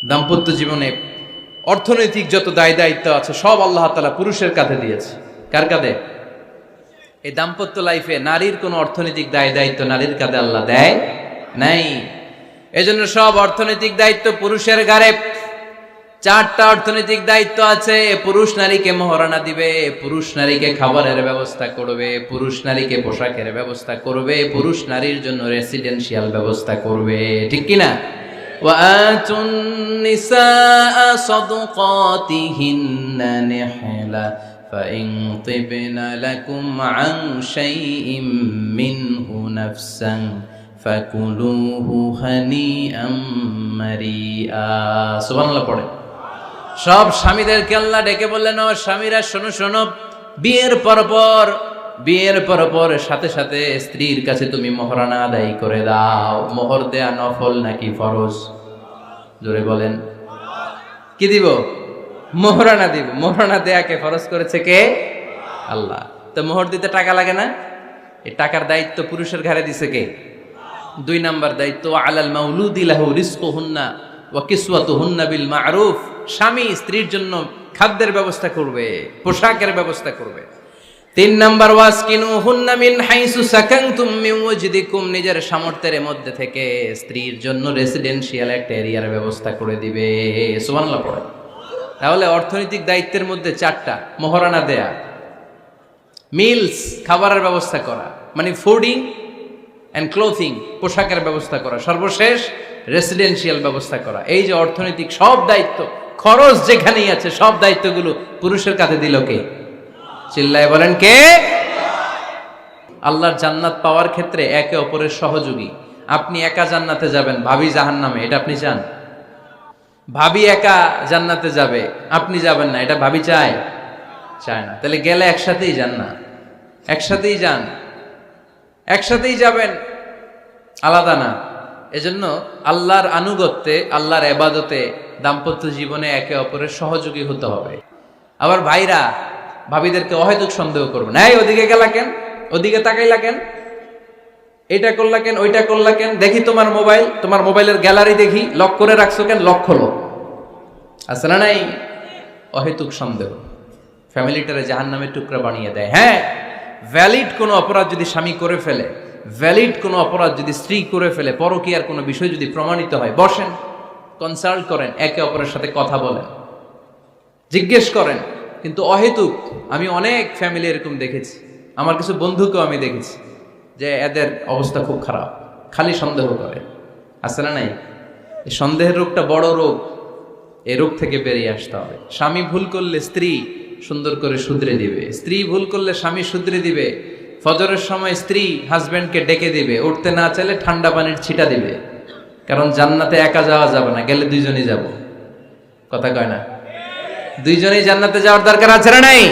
দাম্পত্য জীবনে অর্থনৈতিক যত দায় দায়িত্ব আছে সব আল্লাহ তাআলা পুরুষের কাঁধে দিয়েছে। কার কাঁধে? এই দাম্পত্য লাইফে নারীর কোনো অর্থনৈতিক দায় দায়িত্ব নারীর কাঁধে আল্লাহ দেয় নাই। এজন্য সব অর্থনৈতিক দায়িত্ব পুরুষের ঘাড়ে। 4টা অর্থনৈতিক দায়িত্ব আছে। পুরুষ নারীকে মহারণা দিবে, পুরুষ নারীকে খাবারের ব্যবস্থা করবে, পুরুষ নারীকে পোশাকের ব্যবস্থা করবে, পুরুষ নারীর জন্য রেসিডেন্সিয়াল ব্যবস্থা করবে। ঠিক কিনা? وآتوا النساء صدقاتهن نحلة فإن طبن لكم عن شيء منه نفسا فكلوه هنيئا مريئا। সুবহানাল্লাহ পড়ে। সব স্বামীদেরকে আল্লাহ ডেকে বললেন, ও স্বামীরা শোনো শোনো, বিয়ের পর সাথে সাথে স্ত্রীর কাছে তুমি মোহরানা আদায় করে দাও। মোহর দেয়া নফল নাকি ফরজ? জোরে বলেন। কি দিব? মোহরানা দিব। মোহরানা দেয়াকে ফরজ করেছে কে? আল্লাহ। তো মোহর দিতে টাকা লাগে না? এই টাকার দায়িত্ব পুরুষের ঘাড়ে দিছে কে? 2 নাম্বার দায়িত্ব, আলাল মাউলুদি লাহু রিজকুহুন্না ওয়া কিসওয়াতুহুন্না বিল মা'রুফ। স্বামী স্ত্রীর জন্য খাদ্যের ব্যবস্থা করবে, পোশাকের ব্যবস্থা করবে। 3 নাম্বার, ওয়াসকিনুহুন্না মিন হাইসু সাকানতুম মিন ওয়াজদিকুম। নিজের সামর্থ্যের মধ্যে থেকে স্ত্রীর জন্য রেসিডেন্সিয়াল একটা এরিয়ার ব্যবস্থা করে দিবে। সুবহানাল্লাহ পড়ে। তাহলে অর্থনৈতিক দায়িত্বের মধ্যে 4টা: মোহরানা দেয়া, মিলস খাবারের ব্যবস্থা করা, মানে ফুডিং অ্যান্ড ক্লোথিং, পোশাকের ব্যবস্থা করা, সর্বশেষ রেসিডেন্সিয়াল ব্যবস্থা করা। এই যে অর্থনৈতিক সব দায়িত্ব, খরচ যেখানেই আছে সব দায়িত্বগুলো পুরুষের কাঁধে দিল কে? চিল্লায় বলেন কে? আল্লাহর জান্নাত পাওয়ার ক্ষেত্রে একে অপরের সহযোগী। আপনি একা জান্নাতে যাবেন, ভাবি জাহান্নামে, এটা আপনি চান? ভাবি একা জান্নাতে যাবে, আপনি যাবেন না, এটা ভাবি চায়? চায় না। তাহলে গেলে একসাথেই যান না, একসাথেই যান, একসাথেই যাবেন, আলাদা না। এজন্য আল্লাহর আনুগত্যে, আল্লাহর ইবাদতে, দাম্পত্য জীবনে একে অপরের সহযোগী হতে হবে। আবার ভাইরা ভাবিদেরকে অহেতুক সন্দেহ করবে না। এই ওদিকে গেলা কেন, ওদিকে তাকাইলা কেন, এটা করলা কেন, ওইটা করলা কেন, দেখি তোমার মোবাইল, তোমার মোবাইলের গ্যালারি দেখি, লক করে রাখছো কেন, লক খোলো। আছে না নাই? অহেতুক সন্দেহ ফ্যামিলিটারে জাহান্নামের টুকরা বানিয়ে দেয়। হ্যাঁ, ভ্যালিড কোনো অপরাধ যদি স্বামী করে ফেলে, ভ্যালিড কোনো অপরাধ যদি স্ত্রী করে ফেলে, পরকীয়ার কোনো বিষয় যদি প্রমাণিত হয়, বসেন, কনসাল্ট করেন, একে অপরের সাথে কথা বলেন, জিজ্ঞেস করেন। কিন্তু অহেতুক, আমি অনেক ফ্যামিলি এরকম দেখেছি, আমার কিছু বন্ধুকেও আমি দেখেছি যে এদের অবস্থা খুব খারাপ, খালি সন্দেহ করে। আছে না নাই? এই সন্দেহের রোগটা বড় রোগ, এই রোগ থেকে বেরিয়ে আসতে হবে। স্বামী ভুল করলে স্ত্রী সুন্দর করে শুধরে দিবে, স্ত্রী ভুল করলে স্বামী শুধরে দিবে। ফজরের সময় স্ত্রী হাজব্যান্ডকে ডেকে দিবে, উঠতে না চাইলে ঠান্ডা পানির ছিটা দিবে। কারণ জান্নাতে একা যাওয়া যাবে না, গেলে 2জনই যাব। কথা কয় না? 2জনই জান্নাতে যাওয়ার দরকার আছে না নাই?